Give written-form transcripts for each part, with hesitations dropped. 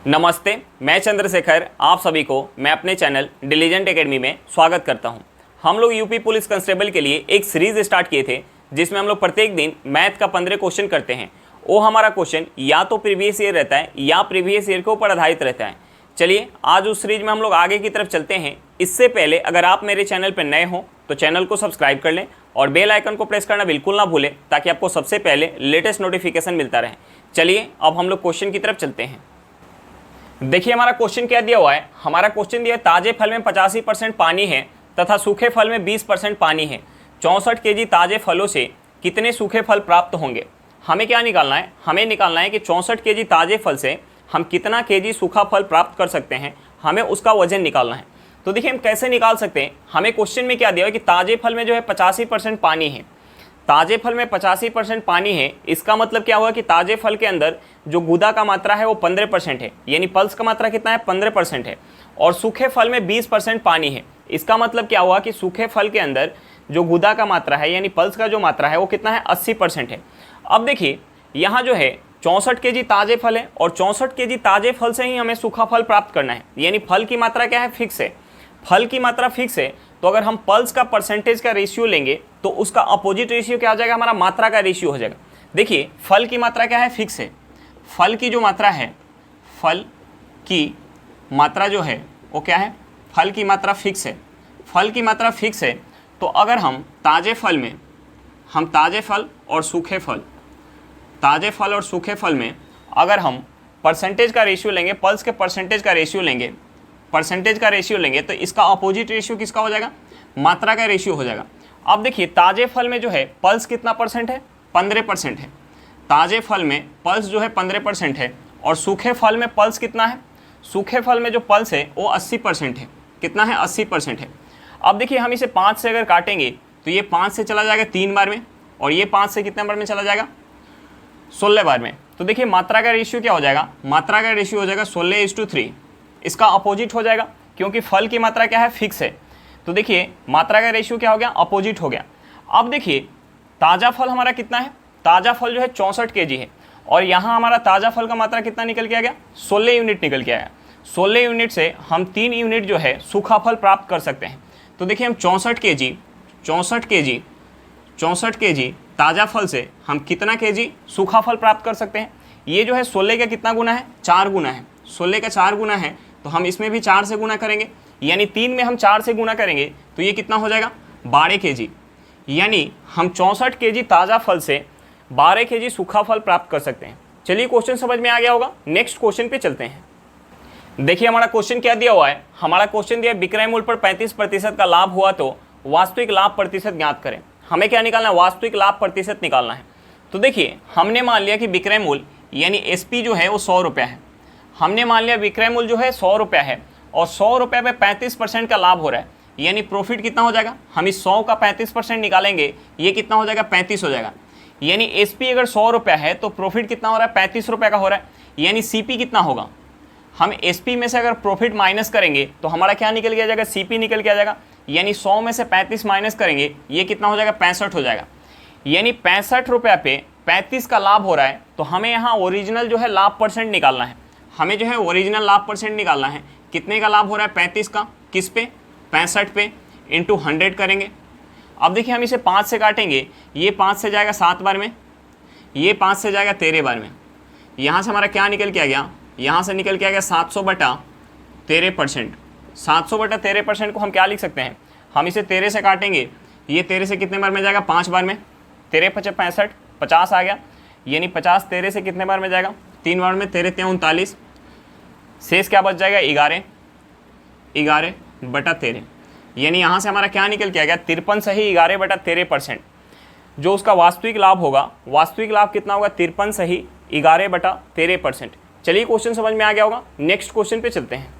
नमस्ते, मैं चंद्रशेखर आप सभी को मैं अपने चैनल डिलीजेंट एकेडमी में स्वागत करता हूं। हम लोग यूपी पुलिस कांस्टेबल के लिए एक सीरीज स्टार्ट किए थे जिसमें हम लोग प्रत्येक दिन मैथ का 15 क्वेश्चन करते हैं। वो हमारा क्वेश्चन या तो प्रीवियस ईयर रहता है या प्रीवियस ईयर के ऊपर आधारित रहता है। चलिए आज उस सीरीज में हम लोग आगे की तरफ चलते हैं। इससे पहले अगर आप मेरे चैनल पर नए हो तो चैनल को सब्सक्राइब कर लें और बेल आइकन को प्रेस करना बिल्कुल ना भूलें ताकि आपको सबसे पहले लेटेस्ट नोटिफिकेशन मिलता रहे। चलिए अब हम लोग क्वेश्चन की तरफ चलते हैं। देखिए हमारा क्वेश्चन क्या दिया हुआ है। हमारा क्वेश्चन दिया है ताजे फल में 85% पानी है तथा सूखे फल में 20% पानी है। 64 केजी ताजे फलों से कितने सूखे फल प्राप्त होंगे। हमें क्या निकालना है, हमें निकालना है कि 64 केजी ताजे फल से हम कितना केजी सूखा फल प्राप्त कर सकते हैं। हमें उसका वजन निकालना है। तो देखिए हम कैसे निकाल सकते हैं। हमें क्वेश्चन में क्या दिया है कि ताजे फल में जो है 85% पानी है। ताजे फल में 85% पानी है, इसका मतलब क्या हुआ कि ताजे फल के अंदर जो गुदा का मात्रा है वो 15% है, यानी पल्स का मात्रा कितना है 15% है। और सूखे फल में 20% पानी है, इसका मतलब क्या हुआ कि सूखे फल के अंदर जो गुदा का मात्रा है यानी पल्स का जो मात्रा है वो कितना है 80% है। अब देखिए यहाँ जो है 64 केजी ताजे फल है और 64 केजी ताजे फल से ही हमें सूखा फल प्राप्त करना है, यानी फल की मात्रा क्या है फिक्स है। फल की मात्रा फिक्स है तो अगर हम पल्स का परसेंटेज का रेशियो लेंगे तो उसका अपोजिट रेशियो क्या हो जाएगा, हमारा मात्रा का रेशियो हो जाएगा। देखिए फल की मात्रा क्या है फिक्स है। फल की जो मात्रा है, फल की मात्रा जो है वो क्या है, फल की मात्रा फिक्स है। फल की मात्रा फिक्स है तो अगर हम ताजे फल में ताजे फल और सूखे फल में अगर हम परसेंटेज का रेशियो लेंगे, पल्स के परसेंटेज का रेशियो लेंगे तो इसका अपोजिट रेशियो किसका हो जाएगा, मात्रा का रेशियो हो जाएगा। अब देखिए ताजे फल में जो है पल्स कितना परसेंट है, 15% है। ताजे फल में पल्स जो है 15% है और सूखे फल में पल्स कितना है, सूखे फल में जो पल्स है वो 80% है। कितना है 80% है। अब देखिए हम इसे 5 से अगर काटेंगे तो ये 5 से चला जाएगा 3 बार में और ये 5 से कितने बार में चला जाएगा 16 बार में। तो देखिए मात्रा का रेशियो क्या हो जाएगा, मात्रा का रेशियो हो जाएगा 16:3। इसका अपोजिट हो जाएगा क्योंकि फल की मात्रा क्या है फिक्स है। तो देखिए मात्रा का रेशियो क्या हो गया, अपोजिट हो गया। अब देखिए ताज़ा फल हमारा कितना है, ताज़ा फल जो है 64 केजी है और यहाँ हमारा ताज़ा फल का मात्रा कितना निकल के आ गया, 16 यूनिट निकल के आया। 16 यूनिट से हम 3 यूनिट जो है सूखा फल प्राप्त कर सकते हैं। तो देखिए हम 64 केजी ताज़ा फल से हम कितना केजी सूखा फल प्राप्त कर सकते हैं। ये जो है 16 का कितना गुना है, 4 गुना है। 16 का 4 गुना है तो हम इसमें भी 4 से गुना करेंगे, यानी 3 में हम 4 से गुना करेंगे तो ये कितना हो जाएगा 12 केजी। यानी हम 64 केजी ताज़ा फल से 12 केजी सूखा फल प्राप्त कर सकते हैं। चलिए क्वेश्चन समझ में आ गया होगा। नेक्स्ट क्वेश्चन पे चलते हैं। देखिए हमारा क्वेश्चन क्या दिया हुआ है। हमारा क्वेश्चन दिया विक्रय मूल्य पर 35% का लाभ हुआ तो वास्तविक लाभ प्रतिशत ज्ञात करें। हमें क्या निकालना है, वास्तविक लाभ प्रतिशत निकालना है। तो देखिए हमने मान लिया कि विक्रय मूल्य यानी एसपी जो है वो 100 रुपया है। हमने मान लिया विक्रय मूल्य जो है 100 रुपया है और 100 रुपये पे 35% का लाभ हो रहा है, यानी प्रॉफिट कितना हो जाएगा, हम इस 100 का 35% निकालेंगे, ये कितना हो जाएगा 35 हो जाएगा। यानी एसपी अगर 100 रुपया है तो प्रॉफिट कितना हो रहा है 35 रुपये का हो रहा है, यानी सीपी कितना होगा। हम एसपी में से अगर प्रॉफिट माइनस करेंगे तो हमारा क्या निकल के आ जाएगा, सीपी निकल के आ जाएगा। यानी 100 में से 35 माइनस करेंगे, ये कितना हो जाएगा 65 हो जाएगा। यानी 65 रुपये पे 35 का लाभ हो रहा है तो हमें यहाँ ओरिजिनल जो है लाभ परसेंट निकालना है। हमें जो है ओरिजिनल लाभ परसेंट निकालना है। कितने का लाभ हो रहा है 35 का, किस पे 65 पे इंटू 100 करेंगे। अब देखिए हम इसे 5 से काटेंगे, ये 5 से जाएगा 7 बार में, ये 5 से जाएगा 13 बार में। यहाँ से हमारा क्या निकल के आ गया, यहाँ से निकल के आ गया 700/13%। 700/13% को हम क्या लिख सकते हैं, हम इसे 13 से काटेंगे, ये 13 से कितने बार में जाएगा 5 बार में, 13 × 5 = 65, 50 आ गया। यानी 50 13 से कितने बार में जाएगा 3 बार में, 13 × 3 = 39। शेष क्या बच जाएगा 11/13। यानी यहाँ से हमारा क्या निकल के आ गया 53 से ही 11/13%। जो उसका वास्तविक लाभ होगा, वास्तविक लाभ कितना होगा 53 से ही 11/13%। चलिए क्वेश्चन समझ में आ गया होगा। नेक्स्ट क्वेश्चन पे चलते हैं।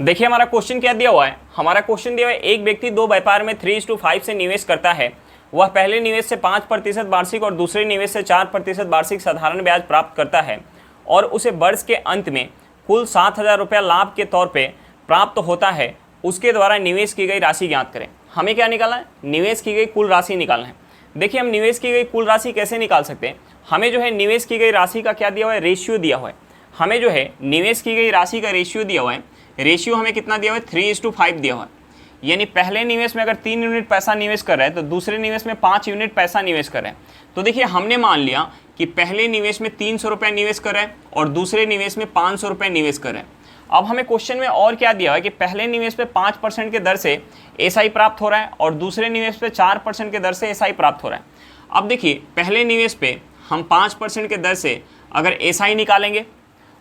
देखिए हमारा क्वेश्चन क्या दिया हुआ है। हमारा क्वेश्चन दिया हुआ है एक व्यक्ति 2 व्यापार में 3:5 से निवेश करता है। वह पहले निवेश से 5% वार्षिक और दूसरे निवेश से 4% वार्षिक साधारण ब्याज प्राप्त करता है और उसे वर्ष के अंत में कुल 7,000 रुपया लाभ के तौर पे प्राप्त होता है। उसके द्वारा निवेश की गई राशि ज्ञात करें। हमें क्या निकालना है, निवेश की गई कुल राशि निकालना है। देखिए हम निवेश की गई कुल राशि कैसे निकाल सकते हैं। हमें जो है निवेश की गई राशि का क्या दिया हुआ है, रेशियो दिया हुआ है। हमें जो है निवेश की गई राशि का रेशियो दिया हुआ है। रेशियो हमें कितना दिया हुआ है, 3:5 दिया हुआ है। यानी पहले निवेश में अगर 3 यूनिट पैसा निवेश कर रहा है तो दूसरे निवेश में 5 यूनिट पैसा निवेश कर रहा है। तो देखिए हमने मान लिया कि पहले निवेश में 300 रुपये निवेश कर रहा है और दूसरे निवेश में 500 रुपये निवेश कर रहा है। अब हमें क्वेश्चन में और क्या दिया है कि पहले निवेश पे 5% के दर से एसआई प्राप्त हो रहा है और दूसरे निवेश पे 4% के दर से एसआई प्राप्त हो रहा है। अब देखिए पहले निवेश पे हम 5% के दर से अगर एसआई निकालेंगे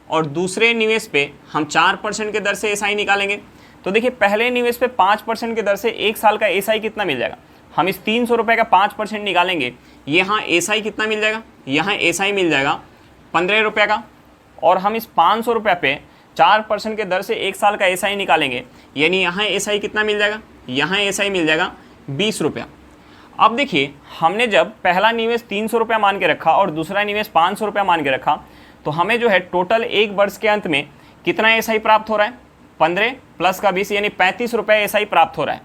और दूसरे निवेश पे हम 4% के दर से एसआई निकालेंगे तो देखिए पहले निवेश पे 5% के दर से 1 साल का एसआई कितना मिल जाएगा। हम इस 300 रुपये का 5% निकालेंगे, यहाँ एसआई कितना मिल जाएगा, यहाँ एसआई मिल जाएगा 15 रुपये का। और हम इस 500 रुपये पे 4% के दर से 1 साल का एसआई निकालेंगे, यानी यहाँ एसआई कितना मिल जाएगा, यहाँ एसआई मिल जाएगा 20 रुपया। अब देखिए हमने जब पहला निवेश 300 रुपया मान के रखा और दूसरा निवेश 500 रुपया मान के रखा तो हमें जो है टोटल 1 वर्ष के अंत में कितना एसआई प्राप्त हो रहा है, 15 प्लस का 20 यानी 35 रुपये एसआई प्राप्त हो रहा है।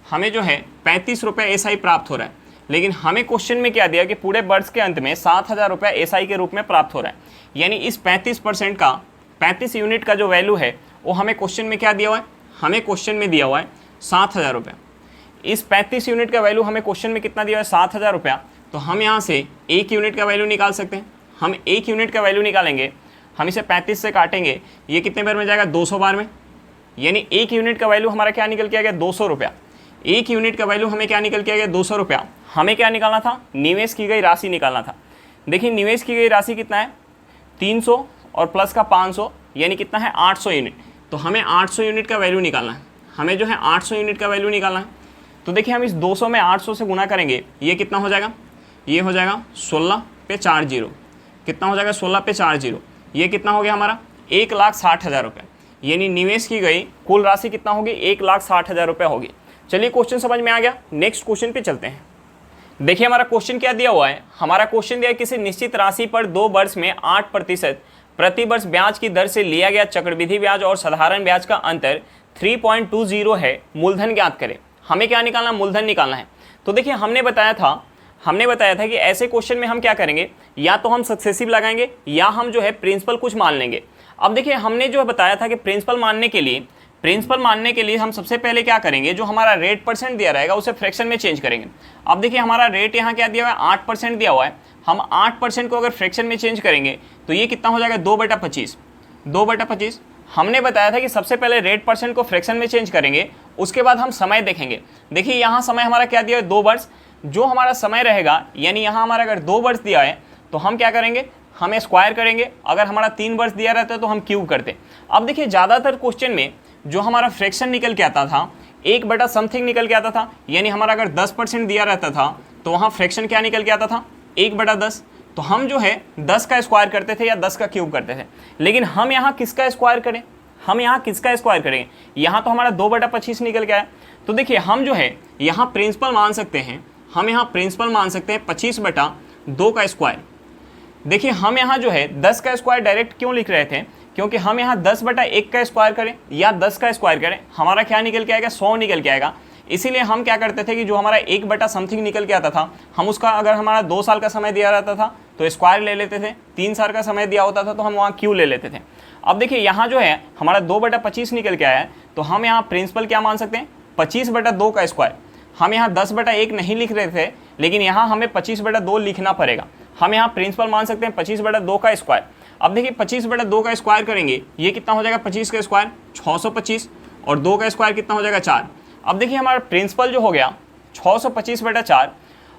हमें जो है 35 रुपये एसआई प्राप्त हो रहा है। लेकिन हमें क्वेश्चन में क्या दिया कि पूरे वर्ष के अंत में 7,000 रुपये एसआई के रूप में प्राप्त हो रहा है। यानी इस 35% का 35 यूनिट का जो वैल्यू है वो हमें क्वेश्चन में क्या दिया हुआ है, हमें क्वेश्चन में दिया हुआ है 7,000 रुपये। इस 35 यूनिट का वैल्यू हमें क्वेश्चन में कितना दिया है, 7,000 रुपया। तो हम यहाँ से 1 यूनिट का वैल्यू निकाल सकते हैं। हम 1 यूनिट का वैल्यू निकालेंगे, हम इसे 35 से काटेंगे, ये कितने बार में जाएगा, 200 बार में। यानी 1 यूनिट का वैल्यू हमारा क्या निकल के आ गया, 200 रुपया। 1 यूनिट का वैल्यू हमें क्या निकल के आ गया, 200 रुपया। हमें क्या निकालना था, निवेश की गई राशि निकालना था। देखिए निवेश की गई राशि कितना है, 300 और प्लस का 500 यानी कितना है, 800 यूनिट। तो हमें 800 यूनिट का वैल्यू निकालना है, हमें जो है 800 यूनिट का वैल्यू निकालना है। तो देखिए हम इस 200 में 800 से गुना करेंगे, ये कितना हो जाएगा, ये हो जाएगा 16 पे 4 जीरो, कितना हो जाएगा 16 पे 4 जीरो, ये कितना हो गया हमारा 1,60,000 रुपये। यानी निवेश की गई कुल राशि कितना होगी, 1,60,000 रुपये होगी। चलिए क्वेश्चन समझ में आ गया, नेक्स्ट क्वेश्चन पे चलते हैं। देखिए हमारा क्वेश्चन क्या दिया हुआ है, हमारा क्वेश्चन दिया है किसी निश्चित राशि पर 2 वर्ष में 8% प्रति वर्ष ब्याज की दर से लिया गया चक्रवृद्धि ब्याज और साधारण ब्याज का अंतर 3.20 है, मूलधन ज्ञात करें। हमें क्या निकालना, मूलधन निकालना है। तो देखिए हमने बताया था कि ऐसे क्वेश्चन में हम क्या करेंगे, या तो हम सक्सेसिव लगाएंगे या हम जो है प्रिंसिपल कुछ मान लेंगे। अब देखिए हमने जो बताया था कि प्रिंसिपल मानने के लिए हम सबसे पहले क्या करेंगे, जो हमारा रेट परसेंट दिया रहेगा उसे फ्रैक्शन में चेंज करेंगे। अब देखिए हमारा रेट यहाँ क्या दिया हुआ है, 8% दिया हुआ है। हम 8% को अगर फ्रैक्शन में चेंज करेंगे तो ये कितना हो जाएगा, 2/25। 2/25 हमने बताया था कि सबसे पहले रेट परसेंट को फ्रैक्शन में चेंज करेंगे, उसके बाद हम समय देखेंगे। देखिए यहाँ समय हमारा क्या दिया है, 2 वर्ष। जो हमारा समय रहेगा, यानी यहाँ हमारा अगर 2 वर्ष दिया है तो हम क्या करेंगे, हम स्क्वायर करेंगे। अगर हमारा 3 वर्ष दिया रहता है तो हम क्यूब करते। अब देखिए ज़्यादातर क्वेश्चन में जो हमारा फ्रैक्शन निकल के आता था 1/समथिंग निकल के आता था। यानी हमारा अगर 10% दिया रहता था तो वहाँ फ्रैक्शन क्या निकल के आता था, 1/10। तो हम जो है 10 का स्क्वायर करते थे या 10 का क्यूब करते थे। लेकिन हम यहाँ किसका स्क्वायर करें, करेंगे, यहाँ तो हमारा 2/25 निकल के आया। तो देखिए हम जो है यहाँ प्रिंसिपल मान सकते हैं, हम यहाँ प्रिंसिपल मान सकते हैं 25/2 का स्क्वायर। देखिए हम यहाँ जो है 10 का स्क्वायर डायरेक्ट क्यों लिख रहे थे, क्योंकि हम यहाँ 10/1 का स्क्वायर करें या 10 का स्क्वायर करें, हमारा क्या निकल के आएगा, 100 निकल के आएगा। इसीलिए हम क्या करते थे कि जो हमारा 1/समथिंग निकल के आता था, हम उसका अगर हमारा 2 साल का समय दिया रहता था तो स्क्वायर ले लेते थे, 3 साल का समय दिया होता था तो हम वहाँ क्यू ले लेते थे। अब देखिए यहाँ जो है हमारा 2/25 निकल के आया है, तो हम यहाँ प्रिंसिपल क्या मान सकते हैं, 25/2 का स्क्वायर। हम यहाँ 10/1 नहीं लिख रहे थे, लेकिन यहाँ हमें 25/2 लिखना पड़ेगा। हम यहाँ प्रिंसिपल मान सकते हैं 25/2 का स्क्वायर। अब देखिए 25/2 का स्क्वायर करेंगे, ये कितना हो जाएगा, 25 का स्क्वायर 625 और 2 का स्क्वायर कितना हो जाएगा, 4। अब देखिए हमारा प्रिंसिपल जो हो गया 625/4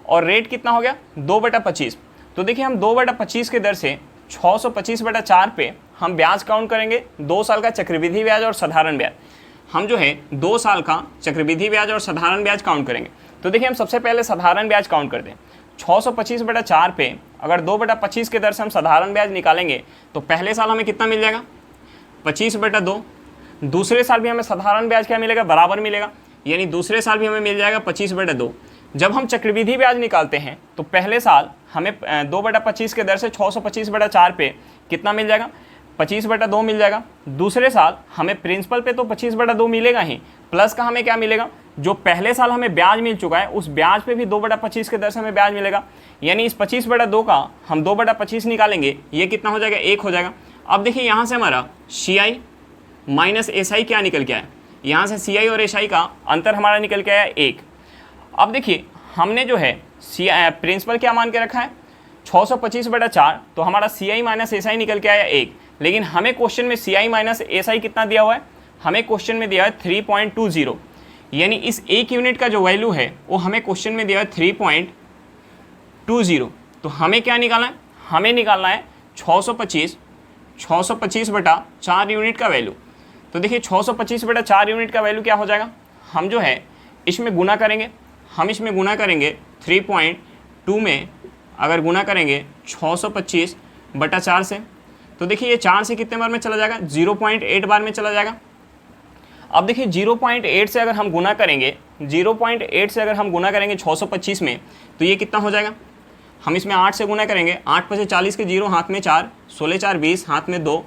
और रेट कितना हो गया, 2/25। तो देखिए हम 2/25 के दर से 625/4 पे हम ब्याज काउंट करेंगे, 2 साल का चक्रवृद्धि ब्याज और साधारण ब्याज। हम जो है 2 साल का चक्रवृद्धि ब्याज और साधारण ब्याज काउंट करेंगे। तो देखिए हम सबसे पहले साधारण ब्याज काउंट करते हैं। 625/4 पे अगर 2/25 के दर से हम साधारण ब्याज निकालेंगे तो पहले साल हमें कितना मिल जाएगा, 25/2। दूसरे साल भी हमें साधारण ब्याज क्या मिलेगा, बराबर मिलेगा, यानी दूसरे साल भी हमें मिल जाएगा 25/2। जब हम चक्रवृद्धि ब्याज निकालते हैं तो पहले साल हमें 2/25 के दर से 625/4 पे कितना मिल जाएगा, 25/2 मिल जाएगा। दूसरे साल हमें प्रिंसिपल पे तो 25/2 मिलेगा ही, प्लस का हमें क्या मिलेगा, जो पहले साल हमें ब्याज मिल चुका है उस ब्याज पे भी 2/25 के दर से हमें ब्याज मिलेगा। यानी इस 25/2 का हम 2/25 निकालेंगे, ये कितना हो जाएगा, 1 हो जाएगा। अब देखिए यहाँ से हमारा CI माइनस SI क्या निकल के आया, यहाँ से CI और SI का अंतर हमारा निकल के आया 1। अब देखिए हमने जो है प्रिंसिपल क्या मान के रखा है 625/4, तो हमारा CI माइनस SI निकल के आया 1। लेकिन हमें क्वेश्चन में CI माइनस SI कितना दिया हुआ है, हमें क्वेश्चन में दिया है 3.20, यानी इस 1 यूनिट का जो वैल्यू है वो हमें क्वेश्चन में दिया है 3.20। तो हमें क्या निकालना है, हमें निकालना है 625/4 यूनिट का वैल्यू। तो देखिए 625/4 यूनिट का वैल्यू क्या हो जाएगा, हम जो है इसमें गुना करेंगे, हम इसमें गुना करेंगे 3.2 में अगर गुना करेंगे 625/4 से, तो देखिए ये 4 से कितने बार में चला जाएगा, 0.8 बार में चला जाएगा। अब देखिए 0.8 से अगर हम गुना करेंगे, 0.8 से अगर हम गुना करेंगे 625 में, तो ये कितना हो जाएगा, हम इसमें 8 से गुना करेंगे, 8 + 40 के 0 हाथ में 4, 16 4 20 हाथ में 2,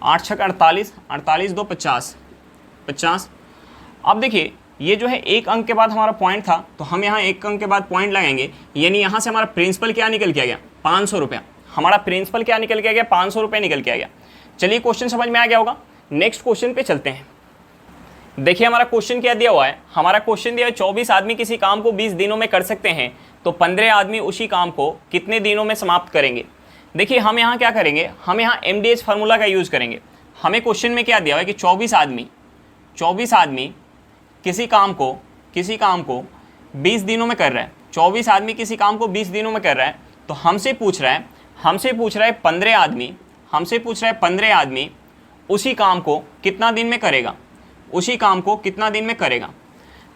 8 6 48, 48 2 50, 50। अब देखिए ये जो है एक अंक के बाद हमारा पॉइंट था, तो हम यहाँ एक अंक के बाद पॉइंट लगाएंगे, यानी यहाँ से हमारा प्रिंसिपल क्या निकल के आ गया, 500 रुपया। हमारा प्रिंसिपल क्या निकल के आ गया, 500 रुपये निकल के आ गया। चलिए क्वेश्चन समझ में आ गया होगा, नेक्स्ट क्वेश्चन पे चलते हैं। देखिए हमारा क्वेश्चन क्या दिया हुआ है, हमारा क्वेश्चन दिया है 24 आदमी किसी काम को 20 दिनों में कर सकते हैं, तो 15 आदमी उसी काम को कितने दिनों में समाप्त करेंगे। देखिए हम यहाँ क्या करेंगे, हम यहाँ MDH फार्मूला का यूज़ करेंगे। हमें क्वेश्चन में क्या दिया हुआ है कि 24 आदमी किसी काम को 20 दिनों में कर रहा है, 24 आदमी किसी काम को 20 दिनों में कर रहा है, तो हमसे पूछ रहा है 15 आदमी, हमसे पूछ रहा है 15 आदमी उसी काम को कितना दिन में करेगा, उसी काम को कितना दिन में करेगा।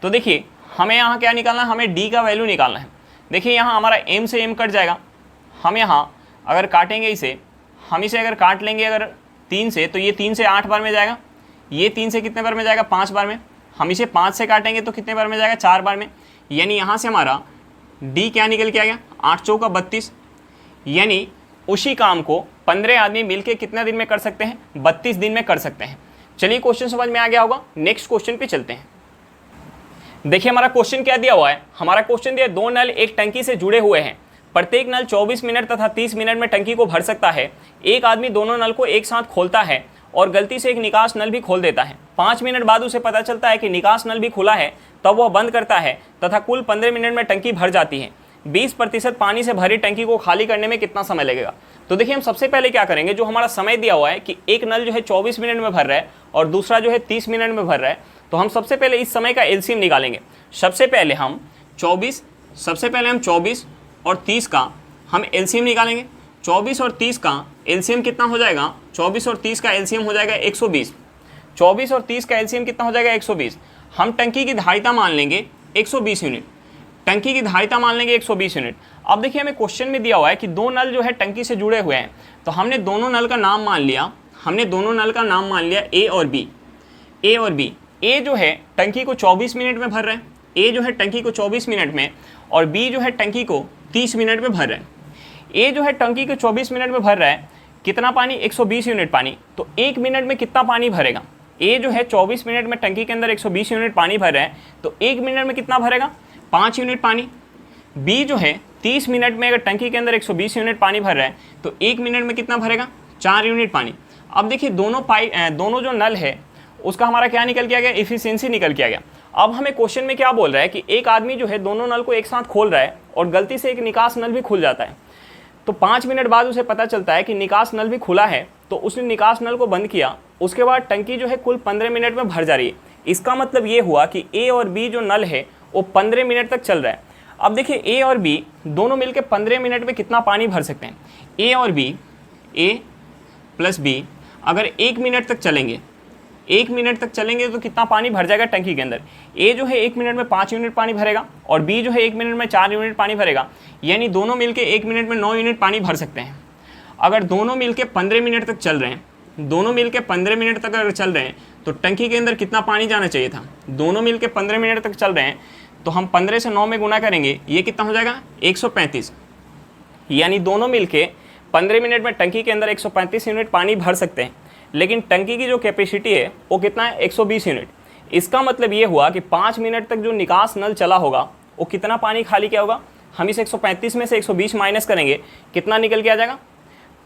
तो देखिए हमें यहाँ क्या निकालना है, हमें D का वैल्यू निकालना है। देखिए यहाँ हमारा M से M कट जाएगा, हम यहाँ अगर काटेंगे इसे, हम इसे अगर काट लेंगे अगर 3 से, तो ये 3 से 8 बार में जाएगा, ये 3 से कितने बार में जाएगा, 5 बार में। हम इसे 5 से काटेंगे तो कितने बार में जाएगा, 4 बार में। यानी यहाँ से हमारा D क्या निकल के आ गया, 8 चौका 32, यानी उसी काम को 15 आदमी मिलके कितना दिन में कर सकते हैं, 32 दिन में कर सकते हैं। चलिए क्वेश्चन समझ में आ गया होगा, नेक्स्ट क्वेश्चन पे चलते हैं। देखिए हमारा क्वेश्चन क्या दिया हुआ है, हमारा क्वेश्चन दिया 2 नल एक टंकी से जुड़े हुए हैं, प्रत्येक नल 24 मिनट तथा 30 मिनट में टंकी को भर सकता है। एक आदमी दोनों नल को एक साथ खोलता है और गलती से एक निकास नल भी खोल देता है। 5 मिनट बाद उसे पता चलता है कि निकास नल भी खुला है, तब वह बंद करता है तथा कुल 15 मिनट में टंकी भर जाती है। 20% पानी से भरी टंकी को खाली करने में कितना समय लगेगा। तो देखिए हम सबसे पहले क्या करेंगे, जो हमारा समय दिया हुआ है कि एक नल जो है 24 मिनट में भर रहा है और दूसरा जो है 30 मिनट में भर रहा है, तो हम सबसे पहले इस समय का एलसीएम निकालेंगे। सबसे पहले हम 24 और 30 का हम एलसीएम निकालेंगे। 24 और 30 का एलसीएम कितना हो जाएगा, 24 और 30 का एलसीएम हो जाएगा 120। 24 और 30 का एलसीएम कितना हो जाएगा, 120। हम टंकी की धारिता मान लेंगे 120 यूनिट, टंकी की धारिता मान लेंगे 120 यूनिट। अब देखिए हमें क्वेश्चन में दिया हुआ है कि 2 नल जो है टंकी से जुड़े हुए हैं, तो हमने दोनों नल का नाम मान लिया, A और B। ए जो है टंकी को 24 मिनट में भर रहा है, ए जो है टंकी को 24 मिनट में, और बी जो है टंकी को 30 मिनट में भर रहा है। ए जो है टंकी को 24 मिनट में भर रहा है, कितना पानी, 120 यूनिट पानी। तो 1 मिनट में कितना पानी भरेगा, ए जो है 24 मिनट में टंकी के अंदर 120 यूनिट पानी भर रहा है, तो 1 मिनट में कितना भरेगा, 5 यूनिट पानी। बी जो है 30 मिनट में अगर टंकी के अंदर 120 यूनिट पानी भर रहा है, तो 1 मिनट में कितना भरेगा, 4 यूनिट पानी। अब देखिए दोनों जो नल है उसका हमारा क्या निकल के आ गया, इफिशियंसी निकल के आ गया। अब हमें क्वेश्चन में क्या बोल रहा है कि एक आदमी जो है दोनों नल को एक साथ खोल रहा है और गलती से एक निकास नल भी खुल जाता है, तो 5 मिनट बाद उसे पता चलता है कि निकास नल भी खुला है, तो उसने निकास नल को बंद किया। उसके बाद टंकी जो है कुल 15 मिनट में भर जा रही है। इसका मतलब ये हुआ कि ए और बी जो नल है वो 15 मिनट तक चल रहा है। अब देखिए ए और बी दोनों मिलकर 15 मिनट में कितना पानी भर सकते हैं। ए और बी, ए प्लस बी अगर 1 मिनट तक चलेंगे, 1 मिनट तक चलेंगे तो कितना पानी भर जाएगा टंकी के अंदर। ए जो है 1 मिनट में 5 यूनिट पानी भरेगा और बी जो है 1 मिनट में 4 यूनिट पानी भरेगा, यानी दोनों मिलके 1 मिनट में 9 यूनिट पानी भर सकते हैं। अगर दोनों मिलके 15 मिनट तक चल रहे हैं, दोनों मिलके 15 मिनट तक अगर चल रहे हैं, तो टंकी के अंदर कितना पानी जाना चाहिए था। दोनों मिलके 15 मिनट तक चल रहे हैं, तो हम 15 से 9 में गुना करेंगे, ये कितना हो जाएगा, 135। यानी दोनों मिलके 15 मिनट में टंकी के अंदर 135 यूनिट पानी भर सकते हैं। लेकिन टंकी की जो कैपेसिटी है वो कितना है, 120 यूनिट। इसका मतलब ये हुआ कि 5 मिनट तक जो निकास नल चला होगा वो कितना पानी खाली किया होगा। हम इस 135 में से 120 माइनस करेंगे, कितना निकल के आ जाएगा,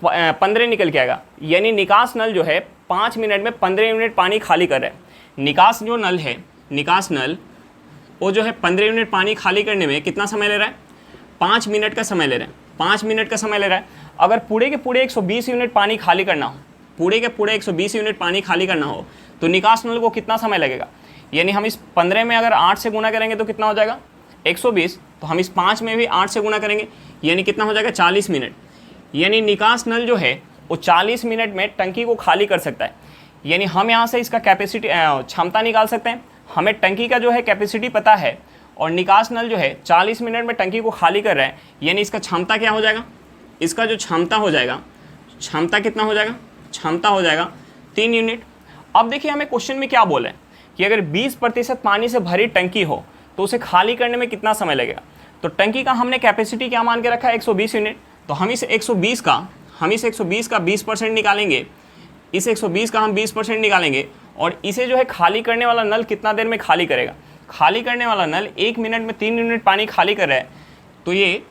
15 निकल के आएगा। यानी निकास नल जो है 5 मिनट में 15 यूनिट पानी खाली कर रहा है। निकास जो नल है, निकास नल वो जो है 15 यूनिट पानी खाली करने में कितना समय ले रहा है? 5 मिनट का समय ले रहा है। 5 मिनट का समय ले रहा है। अगर पूरे के पूरे 120 यूनिट पानी खाली करना हो, पूरे के पूरे 120 यूनिट पानी खाली करना हो तो निकास नल को कितना समय लगेगा? यानी हम इस 15 में अगर 8 से गुना करेंगे तो कितना हो जाएगा? 120। तो हम इस 5 में भी 8 से गुना करेंगे, यानी कितना हो जाएगा? 40 मिनट। यानी निकास नल जो है वो 40 मिनट में टंकी को खाली कर सकता है। यानी हम यहाँ से इसका कैपेसिटी क्षमता निकाल सकते हैं। हमें टंकी का जो है कैपेसिटी पता है और निकास नल जो है 40 मिनट में टंकी को खाली कर रहा है, यानी इसका क्षमता क्या हो जाएगा? इसका जो क्षमता हो जाएगा, क्षमता कितना हो जाएगा? क्षमता हो जाएगा 3 यूनिट। अब देखिए हमें क्वेश्चन में क्या बोला है कि अगर 20% पानी से भरी टंकी हो तो उसे खाली करने में कितना समय लगेगा। तो टंकी का हमने कैपेसिटी क्या मान के रखा है? 120 यूनिट। तो हम इस 120 का 20% निकालेंगे, इस 120 का हम 20% निकालेंगे और इसे जो है खाली करने वाला नल कितना देर में खाली करेगा? खाली करने वाला नल 1 मिनट में 3 यूनिट पानी खाली कर रहा है, तो ये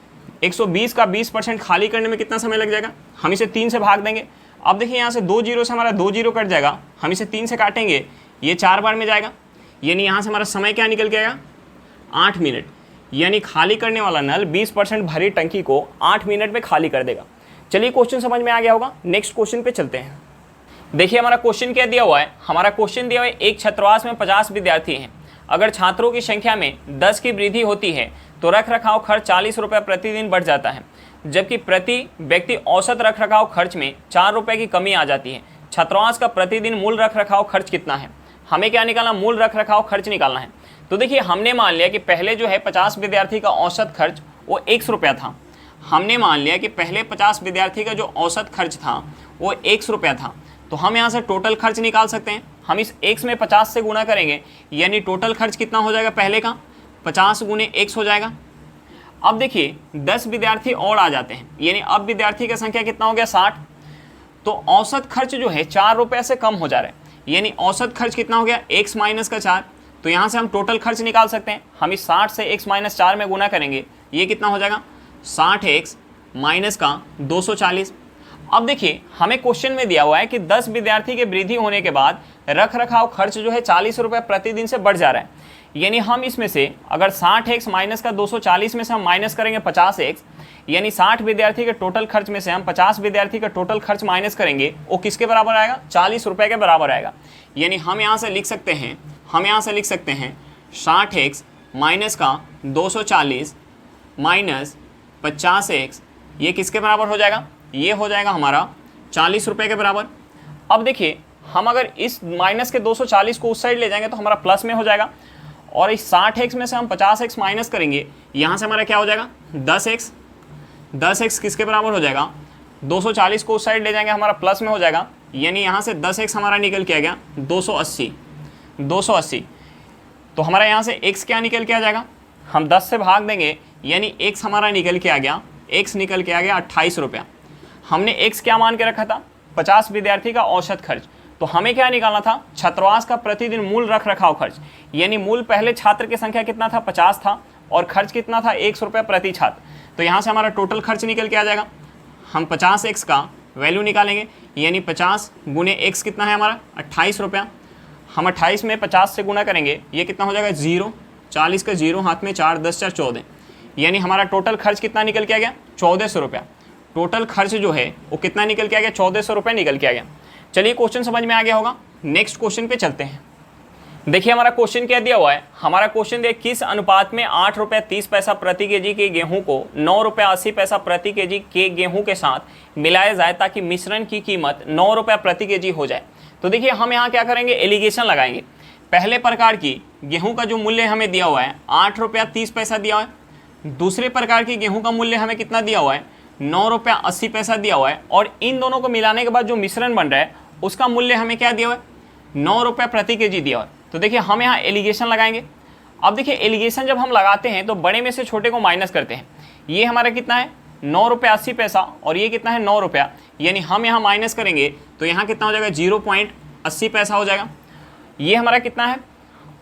120 का 20% खाली करने में कितना समय लग जाएगा? हम इसे 3 से भाग देंगे। अब देखिए यहाँ से 2 जीरो से हमारा 2 जीरो कट जाएगा, हम इसे 3 से काटेंगे, ये 4 बार में जाएगा, यानी यहाँ से हमारा समय क्या निकल के आएगा? 8 मिनट। यानी खाली करने वाला नल 20% भरी टंकी को 8 मिनट में खाली कर देगा। चलिए क्वेश्चन समझ में आ गया होगा। नेक्स्ट क्वेश्चन पे चलते हैं। देखिए हमारा क्वेश्चन क्या दिया हुआ है? हमारा क्वेश्चन दिया हुआ है एक छात्रावास में 50 विद्यार्थी हैं। अगर छात्रों की संख्या में 10 की वृद्धि होती है तो रख रखाव खर्च 40 रुपये प्रतिदिन बढ़ जाता है, जबकि प्रति व्यक्ति औसत रख रखाव खर्च में 4 रुपये की कमी आ जाती है। छात्रावास का प्रतिदिन मूल रख रखाव खर्च कितना है? हमें क्या निकालना? मूल रख रखाव खर्च निकालना है। तो देखिए हमने मान लिया कि पहले जो है 50 विद्यार्थी का औसत खर्च वो 100 रुपया था। हमने मान लिया कि पहले 50 विद्यार्थी का जो औसत खर्च था वो 100 रुपया था। तो हम यहाँ से टोटल खर्च निकाल सकते हैं। हम इस 1 में 50 से गुना करेंगे, यानी टोटल खर्च कितना हो जाएगा? पहले का 50 गुने 100 हो जाएगा। अब देखिए 10 विद्यार्थी और आ जाते हैं, यानी अब विद्यार्थी की संख्या कितना हो गया? 60। तो औसत खर्च जो है 4 रुपये से कम हो जा रहा है, यानी औसत खर्च कितना हो गया? x माइनस का 4। तो यहाँ से हम टोटल खर्च निकाल सकते हैं। हम इस 60 से x माइनस 4 में गुना करेंगे, ये कितना हो जाएगा? 60x माइनस का 240। अब देखिए हमें क्वेश्चन में दिया हुआ है कि 10 विद्यार्थी के वृद्धि होने के बाद रख रखाव खर्च जो है 40 रुपये प्रतिदिन से बढ़ जा रहा है। यानी हम इसमें से अगर 60x माइनस का 240 में से हम माइनस करेंगे 50x, यानी 60 विद्यार्थी के टोटल खर्च में से हम 50 विद्यार्थी का टोटल खर्च माइनस करेंगे, वो किसके बराबर आएगा? 40 रुपये के बराबर आएगा। यानी हम यहाँ से लिख सकते हैं, 60x माइनस का 240 माइनस 50x, ये किसके बराबर हो जाएगा? ये हो जाएगा हमारा 40 रुपये के बराबर। अब देखिए हम अगर इस माइनस के 240 को उस साइड ले जाएंगे तो हमारा प्लस में हो जाएगा, और इस 60x में से हम 50x माइनस करेंगे, यहाँ से हमारा क्या हो जाएगा? 10x। 10x किसके बराबर हो जाएगा? 240 को उस साइड ले जाएंगे, हमारा प्लस में हो जाएगा, यानी यहाँ से 10x हमारा निकल के आ गया 280। तो हमारा यहाँ से x क्या निकल के आ जाएगा? हम 10 से भाग देंगे, यानी x हमारा निकल के आ गया, x निकल के आ गया 28 रुपया। हमने x क्या मान के रखा था? 50 विद्यार्थी का औसत खर्च। तो हमें क्या निकालना था? छात्रावास का प्रतिदिन मूल रख रखाव खर्च, यानी मूल पहले छात्र की संख्या कितना था? 50 था, और खर्च कितना था? 100 रुपये प्रति छात्र। तो यहाँ से हमारा टोटल खर्च निकल के आ जाएगा। हम 50x का वैल्यू निकालेंगे, यानी 50 गुने x कितना है हमारा? 28 रुपया। हम 28 में 50 से गुना करेंगे, ये कितना हो जाएगा? 0। 40 का 0 हाथ में 4, 10 4 14, यानी हमारा टोटल खर्च कितना निकल के आ गया? 1400 रुपया। टोटल खर्च जो है वो कितना निकल के आ गया? 1400 रुपये निकल के आ गया। चलिए क्वेश्चन समझ में आ गया होगा। नेक्स्ट क्वेश्चन पे चलते हैं। देखिए हमारा क्वेश्चन क्या दिया हुआ है? हमारा क्वेश्चन दिया किस अनुपात में 8 रुपये 30 पैसा प्रति केजी के गेहूं को 9 रुपये 80 पैसा प्रति केजी के गेहूं के साथ मिलाया जाए ताकि मिश्रण की कीमत 9 रुपये प्रति केजी हो जाए। तो देखिए हम यहाँ क्या करेंगे? एलिगेशन लगाएंगे। पहले प्रकार की गेहूं का जो मूल्य हमें दिया हुआ है 8 रुपया 30 पैसा दिया हुआ है। दूसरे प्रकार की गेहूं का मूल्य हमें कितना दिया हुआ है? 9 रुपया 80 पैसा दिया हुआ है। और इन दोनों को मिलाने के बाद जो मिश्रण बन रहा है उसका मूल्य हमें क्या दिया हुआ है? 9 रुपये प्रति केजी दिया हुआ है। तो देखिए हम यहाँ एलिगेशन लगाएंगे। अब देखिए एलिगेशन जब हम लगाते हैं तो बड़े में से छोटे को माइनस करते हैं। ये हमारा कितना है? 9 रुपये 80 पैसा, और ये कितना है? 9 रुपया। यानी हम यहाँ माइनस करेंगे तो यहाँ कितना हो जाएगा? 0.80 पैसा हो जाएगा। ये हमारा कितना है?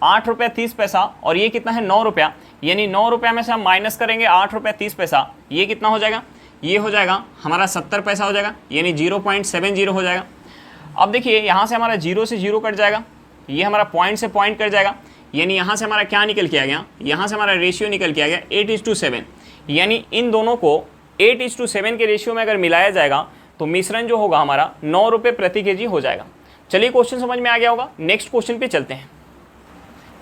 8 रुपये 30 पैसा, और ये कितना है? 9 रुपया। यानी 9 रुपया में से हम माइनस करेंगे 8 रुपये 30 पैसा, ये कितना हो जाएगा? ये हो जाएगा हमारा 70 पैसा हो जाएगा, यानी 0.70 हो जाएगा। अब देखिए यहाँ से हमारा 0 से 0 कट जाएगा, ये हमारा पॉइंट से पॉइंट कट जाएगा, यानी यहाँ से हमारा क्या निकल के आ गया, यहाँ से हमारा रेशियो निकल के आ गया 8:7। यानी इन दोनों को 8:7 के रेशियो में अगर मिलाया जाएगा तो मिश्रण जो होगा हमारा 9 रुपये प्रति केजी हो जाएगा। चलिए क्वेश्चन समझ में आ गया होगा, नेक्स्ट क्वेश्चन पे चलते हैं।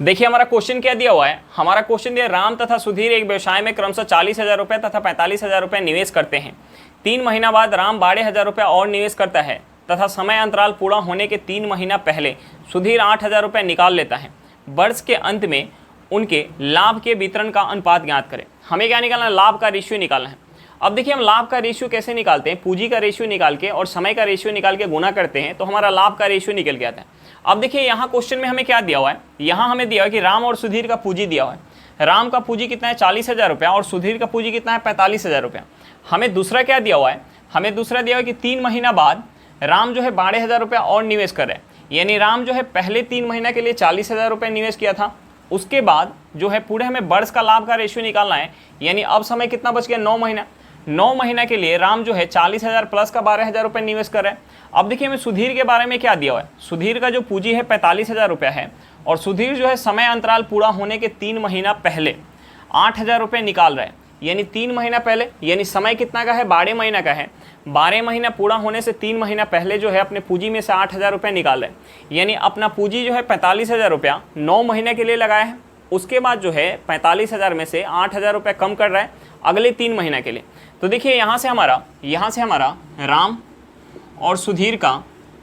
देखिए हमारा क्वेश्चन क्या दिया हुआ है, हमारा क्वेश्चन दिया राम तथा सुधीर एक व्यवसाय में क्रमशः 40,000 रुपये तथा 45,000 रुपये निवेश करते हैं। 3 महीना बाद राम 12,000 रुपये और निवेश करता है तथा समय अंतराल पूरा होने के 3 महीना पहले सुधीर 8,000 रुपये निकाल लेता है। वर्ष के अंत में उनके लाभ के वितरण का अनुपात ज्ञात करें। हमें क्या निकालना है, लाभ का रेशियो निकालना है। अब देखिए हम लाभ का रेशियो कैसे निकालते हैं, पूंजी का रेशियो निकाल के और समय का रेशियो निकाल के गुना करते हैं तो हमारा लाभ का रेशियो निकल के आता है। अब देखिए यहाँ क्वेश्चन में हमें क्या दिया हुआ है, यहाँ हमें दिया हुआ है कि राम और सुधीर का पूंजी दिया हुआ है। राम का पूंजी कितना है 40,000 रुपया और सुधीर का पूंजी कितना है 45,000 रुपया। हमें दूसरा क्या दिया हुआ है, हमें दूसरा दिया हुआ है कि 3 महीना बाद राम जो है 12,000 रुपया और निवेश कर रहे हैं। यानी राम जो है पहले 3 महीना के लिए 40,000 रुपये निवेश किया था, उसके बाद जो है पूरे हमें वर्ष का लाभ का रेशियो निकालना है। यानी अब समय कितना बच गया, 9 महीना। 9 महीना के लिए राम जो है 40,000 प्लस का 12,000 रुपये निवेश कर रहे हैं। अब देखिए हमें सुधीर के बारे में क्या दिया हुआ है, सुधीर का जो पूंजी है 45,000 रुपया है और सुधीर जो है समय अंतराल पूरा होने के 3 महीना पहले 8,000 रुपये निकाल रहे हैं। यानी 3 महीना पहले, यानी समय कितना का है, 12 महीना का है। 12 महीना पूरा होने से 3 महीना पहले जो है अपने पूंजी में से 8,000 रुपये निकाल रहे हैं। यानी अपना पूंजी जो है 45,000 रुपया 9 महीने के लिए लगाया है। उसके बाद जो है 45,000 में से 8,000 रुपये कम कर रहा है अगले 3 महीना के लिए। तो देखिए यहाँ से हमारा राम और सुधीर का,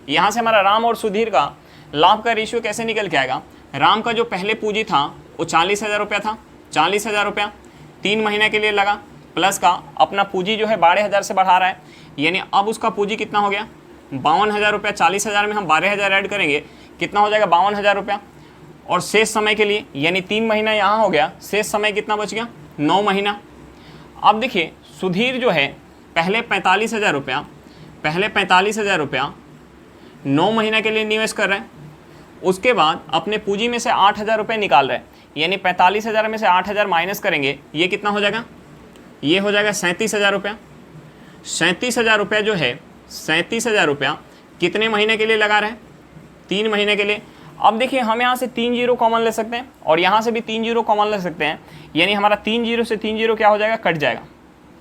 यहाँ से हमारा राम और सुधीर का लाभ का रेशियो कैसे निकल के आएगा। राम का जो पहले पूंजी था वो 40,000 रुपया था, 40,000 रुपया 3 महीने के लिए लगा, प्लस का अपना पूंजी जो है 12,000 से बढ़ा रहा है। यानी अब उसका पूंजी कितना हो गया 52,000 रुपया। 40,000 में हम 12,000 ऐड करेंगे, कितना हो जाएगा 52,000 रुपया। और शेष समय के लिए, यानी 3 महीना यहाँ हो गया, शेष समय कितना बच गया 9 महीना। अब देखिए सुधीर जो है पहले 45,000 रुपया 9 महीना के लिए निवेश कर रहे हैं। उसके बाद अपने पूंजी में से 8,000 रुपये निकाल रहे हैं। यानी 45,000 में से 8,000 माइनस करेंगे, ये कितना हो जाएगा, ये हो जाएगा 37,000 रुपया। 37,000 रुपया जो है 37,000 रुपया कितने महीने के लिए लगा रहे हैं, 3 महीने के लिए। अब देखिए हम यहाँ से 3 जीरो कॉमन ले सकते हैं और यहाँ से भी 3 जीरो कॉमन ले सकते हैं। यानी हमारा 3 जीरो से 3 जीरो क्या हो जाएगा, कट जाएगा।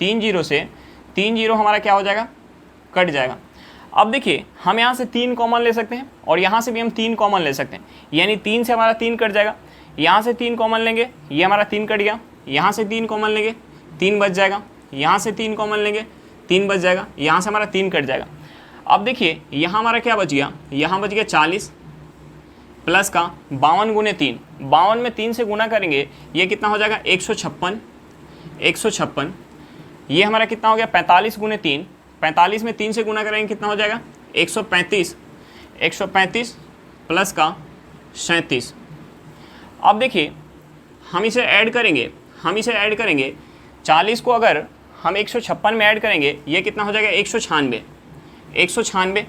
3 जीरो से 3 जीरो हमारा क्या हो जाएगा, कट जाएगा। अब देखिए हम यहाँ से 3 कॉमन ले सकते हैं और यहाँ से भी हम 3 कॉमन ले सकते हैं। यानी 3 से हमारा 3 कट जाएगा, यहाँ से 3 कॉमन लेंगे, ये हमारा 3 कट गया। यहाँ से 3 कॉमन लेंगे, 3 बच जाएगा। यहाँ से 3 कॉमन लेंगे, 3 बच जाएगा। यहाँ से हमारा 3 कट जाएगा। अब देखिए यहाँ हमारा क्या बच गया, यहाँ बच गया 40 प्लस का 52 गुने 3। 52 में 3 से गुना करेंगे, ये कितना हो जाएगा 156। ये हमारा कितना हो गया 45 गुने 3। 45 में 3 से गुना करेंगे, कितना हो जाएगा 135 प्लस का 37। अब देखिए हम इसे ऐड करेंगे, 40 को अगर हम 156 में ऐड करेंगे, ये कितना हो जाएगा 196।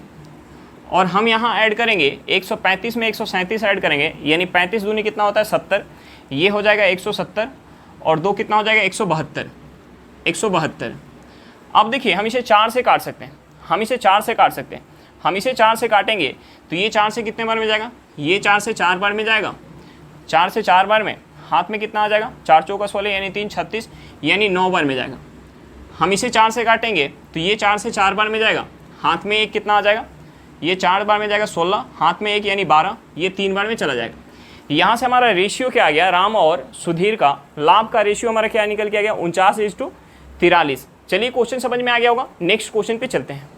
और हम यहाँ ऐड करेंगे 135 में 137 ऐड करेंगे, यानी 35 दूनी कितना होता है 70, ये हो जाएगा 170 और 2 कितना हो जाएगा 172। अब देखिए हम इसे 4 से काट सकते हैं, हम इसे 4 से काटेंगे तो ये 4 से कितने बार में जाएगा, ये 4 से 4 बार में जाएगा। 4 से 4 बार में हाथ में कितना आ जाएगा, 4 चौका 16 यानी 3 36, यानी 9 बार में जाएगा। हम इसे 4 से काटेंगे तो ये 4 से 4 बार में जाएगा, हाथ में एक कितना आ जाएगा, ये 4 बार में जाएगा 16, हाथ में एक यानी 12, ये 3 बार में चला जाएगा। यहाँ से हमारा रेशियो क्या आ गया, राम और सुधीर का लाभ का रेशियो हमारा क्या निकल के आ गया 49:43। चलिए क्वेश्चन समझ में आ गया होगा, नेक्स्ट क्वेश्चन पे चलते हैं।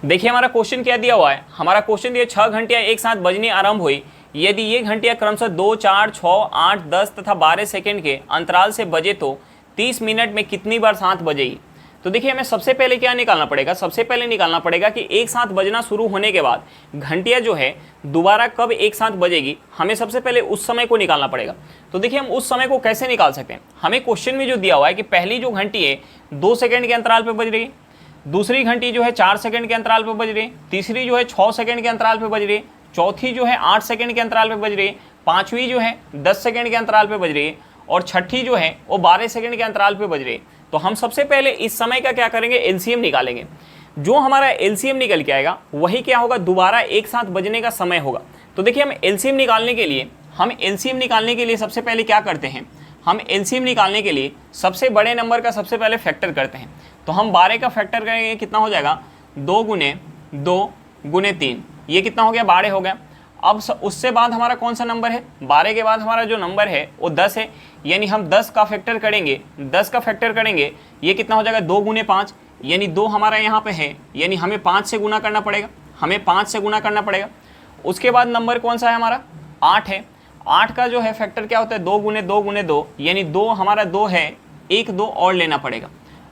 देखिए हमारा क्वेश्चन क्या दिया हुआ है, हमारा क्वेश्चन दिया 6 घंटियाँ एक साथ बजनी आरंभ हुई यदि ये घंटियाँ क्रमशः 2, 4, 6, 8, 10 तथा 12 सेकेंड के अंतराल से बजे तो 30 मिनट में कितनी बार साथ बजेगी। तो देखिए हमें सबसे पहले क्या निकालना पड़ेगा, सबसे पहले निकालना पड़ेगा कि एक साथ बजना शुरू होने के बाद घंटियाँ जो है दोबारा कब एक साथ बजेगी, हमें सबसे पहले उस समय को निकालना पड़ेगा। तो देखिए हम उस समय को कैसे निकाल सकते हैं, हमें क्वेश्चन में जो दिया हुआ है कि पहली जो घंटी है 2 सेकेंड के अंतराल पर बज रही है, दूसरी घंटी जो है 4 सेकेंड के अंतराल पर बज रही है, तीसरी जो है 6 सेकेंड के अंतराल पर बज रही है, चौथी जो है 8 सेकेंड के अंतराल पर बज रही है, पाँचवीं जो है 10 सेकेंड के अंतराल पर बज रही है और छठी जो है वो 12 सेकेंड के अंतराल पर बज रही है। तो तो हम सबसे पहले इस समय का क्या करेंगे, एलसीएम निकालेंगे। जो हमारा एलसीएम निकल के आएगा वही क्या होगा, दोबारा एक साथ बजने का समय होगा। तो देखिए हम एलसीएम निकालने के लिए सबसे पहले क्या करते हैं, हम एलसीएम निकालने के लिए सबसे बड़े नंबर का सबसे पहले फैक्टर करते हैं। तो हम 12 का फैक्टर करेंगे, कितना हो जाएगा, 2 गुने 2 गुने 3, ये कितना हो गया, 12 हो गया। अब उससे बाद हमारा कौन सा नंबर है, 12 के बाद हमारा जो नंबर है वो 10 है, यानी हम 10 का फैक्टर करेंगे, 10 का फैक्टर करेंगे, ये कितना हो जाएगा, 2 गुने 5, यानी 2 हमारा यहाँ पे है, यानी हमें 5 से गुना करना पड़ेगा, हमें 5 से गुना करना पड़ेगा। उसके बाद नंबर कौन सा है हमारा, 8 है। 8 का जो है फैक्टर क्या होता है, 2 गुने 2 गुने 2, यानी 2 हमारा 2 है, एक 2 और लेना पड़ेगा।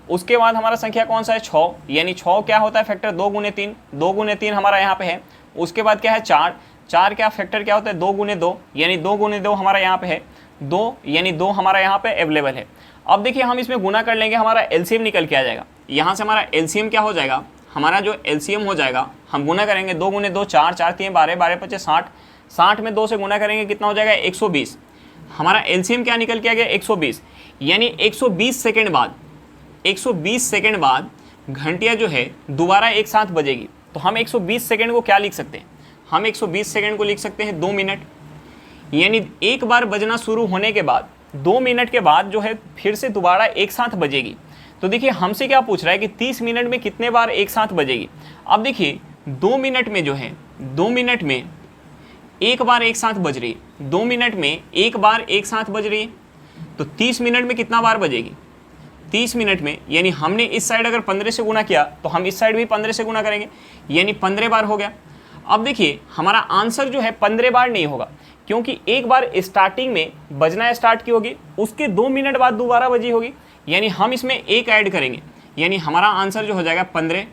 उसके बाद हमारा संख्या कौन सा है, 6, यानी 6 क्या होता है फैक्टर, 2 गुने 3, 2 गुने 3 हमारा यहाँ पे है। उसके बाद क्या है, 4, 4 क्या फैक्टर क्या होता है, 2 गुने 2, यानी 2 गुने 2 हमारा यहाँ पे है, 2 यानी 2 हमारा यहाँ पे अवेलेबल है। अब देखिए हम इसमें गुना कर लेंगे, हमारा एलसीएम निकल के आ जाएगा। यहाँ से हमारा एलसीएम क्या हो जाएगा, हमारा जो एलसीएम हो जाएगा, हम गुना करेंगे, 2 गुने 2 4, 4 3 12, 12 5 60, 60 में 2 से गुना करेंगे, कितना हो जाएगा, 120। हमारा एलसीएम क्या निकल के आ गया, 120, यानी 120 सेकेंड बाद, 120 सेकेंड बाद घंटियाँ जो है दोबारा एक साथ बजेगी। तो हम 120 सेकेंड को क्या लिख सकते हैं, हम 120 सेकेंड को लिख सकते हैं 2 मिनट, यानी एक बार बजना शुरू होने के बाद 2 मिनट के बाद जो है फिर से दोबारा एक साथ बजेगी। तो देखिए हमसे क्या पूछ रहा है कि 30 मिनट में कितने बार एक साथ बजेगी। अब देखिए 2 मिनट में जो है, 2 मिनट में एक बार एक साथ बज रही है, 2 मिनट में एक बार एक साथ बज रही है, तो 30 मिनट में कितना बार बजेगी, 30 मिनट में, यानी हमने इस साइड अगर 15 से गुना किया तो हम इस साइड भी 15 से गुना करेंगे, यानी 15 बार हो गया। अब देखिए हमारा आंसर जो है 15 बार नहीं होगा, क्योंकि एक बार स्टार्टिंग में बजना स्टार्ट की होगी, उसके 2 मिनट बाद दोबारा बजी होगी, यानी हम इसमें एक ऐड करेंगे, यानी हमारा आंसर जो हो जाएगा 15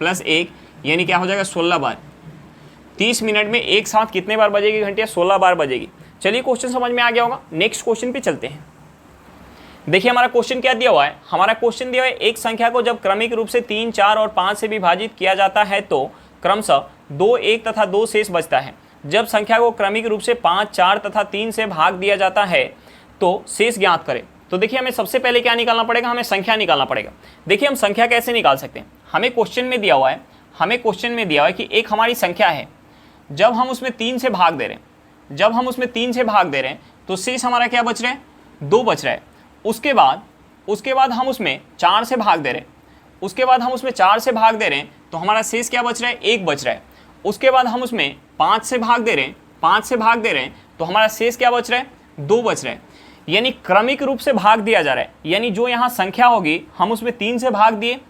+ 1, यानी क्या हो जाएगा 16 बार। 30 मिनट में एक साथ कितने बार बजेगी घंटियाँ, 16 बार बजेगी। चलिए क्वेश्चन समझ में आ गया होगा, नेक्स्ट क्वेश्चन पे चलते हैं। देखिए हमारा क्वेश्चन क्या दिया हुआ है, हमारा क्वेश्चन दिया हुआ है, एक संख्या को जब क्रमिक रूप से 3, 4 और 5 से विभाजित किया जाता है तो क्रमशः 2, 1 तथा 2 शेष बचता है। जब संख्या को क्रमिक रूप से 5, 4 तथा 3 से भाग दिया जाता है तो शेष ज्ञात करें। तो देखिए हमें सबसे पहले क्या निकालना पड़ेगा, हमें संख्या निकालना पड़ेगा। देखिए हम संख्या कैसे निकाल सकते हैं, हमें क्वेश्चन में दिया हुआ है, हमें क्वेश्चन में दिया हुआ है कि एक हमारी संख्या है, जब हम उसमें 3 से भाग दे रहे हैं, जब हम उसमें 3 से भाग दे रहे हैं तो शेष हमारा क्या बच रहा है, 2 बच रहा है। उसके बाद हम उसमें 4 से भाग दे रहे हैं, उसके बाद हम उसमें 4 से भाग दे रहे हैं तो हमारा शेष क्या बच रहा है, 1 बच रहा है। उसके बाद हम उसमें 5 से भाग दे रहे हैं, 5 से भाग दे रहे हैं तो हमारा शेष क्या बच रहा है, 2 बच रहा है। यानी क्रमिक रूप से भाग दिया जा रहा है, यानी जो यहाँ संख्या होगी हम उसमें 3 से भाग दिए,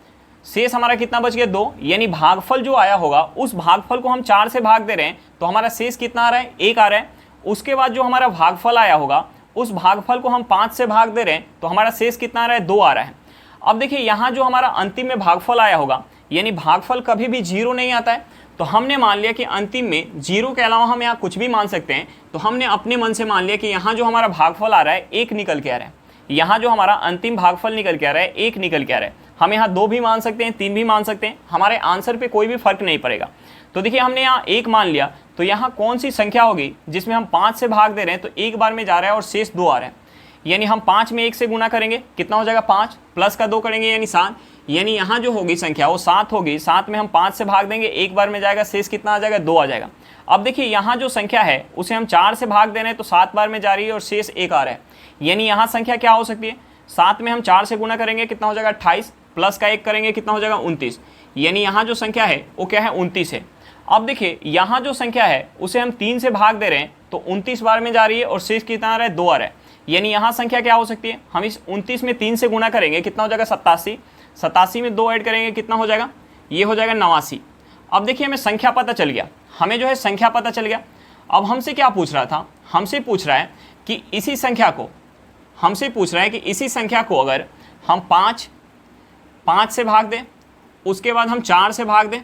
शेष हमारा कितना बच गया, 2, यानी भागफल जो आया होगा उस भागफल को हम 4 से भाग दे रहे हैं तो हमारा शेष कितना आ रहा है, 1 आ रहा है। उसके बाद जो हमारा भागफल आया होगा उस भागफल को हम 5 से भाग दे रहे हैं तो हमारा शेष कितना आ रहा है, 2 आ रहा है। अब देखिए यहाँ जो हमारा अंतिम में भागफल आया होगा, यानी भागफल कभी भी 0 नहीं आता है, तो हमने मान लिया कि अंतिम में 0 के अलावा हम यहाँ कुछ भी मान सकते हैं। तो हमने अपने मन से मान लिया कि यहाँ जो हमारा भागफल आ रहा है 1 निकल के आ रहा है, यहाँ जो हमारा अंतिम भागफल निकल के आ रहा है 1 निकल के आ रहा है। हम यहाँ 2 भी मान सकते हैं, 3 भी मान सकते हैं, हमारे आंसर पे कोई भी फर्क नहीं पड़ेगा। तो देखिए हमने यहाँ 1 मान लिया, तो यहाँ कौन सी संख्या होगी जिसमें हम 5 से भाग दे रहे हैं तो एक बार में जा रहा है और शेष 2 आ रहा है, यानी हम 5 में 1 से गुना करेंगे, कितना हो जाएगा 5 प्लस का 2 करेंगे यानी 7, यानी यहाँ जो होगी संख्या वो 7 होगी। 7 में हम 5 से भाग देंगे, एक बार में जाएगा, शेष कितना आ जाएगा, 2 आ जाएगा। अब देखिए यहाँ जो संख्या है उसे हम 4 से भाग दे रहे हैं तो 7 बार में जा रही है और शेष 1 आ रहा है, यानी यहाँ संख्या क्या हो सकती है, 7 में हम 4 से गुना करेंगे, कितना हो जाएगा 28, प्लस का 1 करेंगे, कितना हो जाएगा 29, यानी यहाँ जो संख्या है वो क्या है, 29 है। अब देखिए यहाँ जो संख्या है उसे हम 3 से भाग दे रहे हैं तो 29 बार में जा रही है और शेष कितना आ रहा है, 2 आ रहा है, यानी यहाँ संख्या क्या हो सकती है, हम इस 29 में 3 से गुना करेंगे, कितना हो जाएगा 87, 87 में 2 ऐड करेंगे, कितना हो जाएगा, ये हो जाएगा 89। अब देखिए हमें संख्या पता चल गया, हमें जो है संख्या पता चल गया। अब हमसे क्या पूछ रहा था, हमसे पूछ रहा है कि इसी संख्या को, हमसे पूछ रहा है कि इसी संख्या को अगर हम 5 से भाग दें, उसके बाद हम 4 से भाग दें,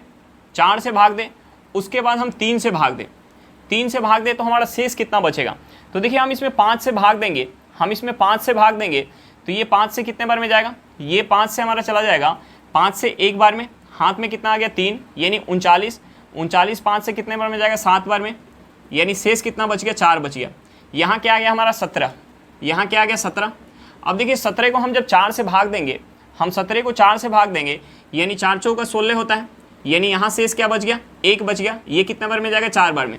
4 से भाग दें, उसके बाद हम 3 से भाग दें, 3 से भाग दें तो हमारा शेष कितना बचेगा। तो देखिए हम इसमें 5 से भाग देंगे, हम इसमें 5 से भाग देंगे तो ये 5 से कितने बार में जाएगा, ये 5 से हमारा चला जाएगा, 5 से एक बार में, हाथ में कितना आ गया 3, यानी 39, 39 5 से कितने बार में जाएगा, 7 बार में, यानी शेष कितना बच गया, 4 बच गया। यहाँ क्या आ गया हमारा 17, यहाँ क्या आ गया 17। अब देखिए 17 को हम जब 4 से भाग देंगे हम 17 को 4 से भाग देंगे, यानी 4 चौका 16 होता है, यानी यहाँ शेष क्या बच गया, 1 बच गया। ये कितने बार में जाएगा, 4 बार में।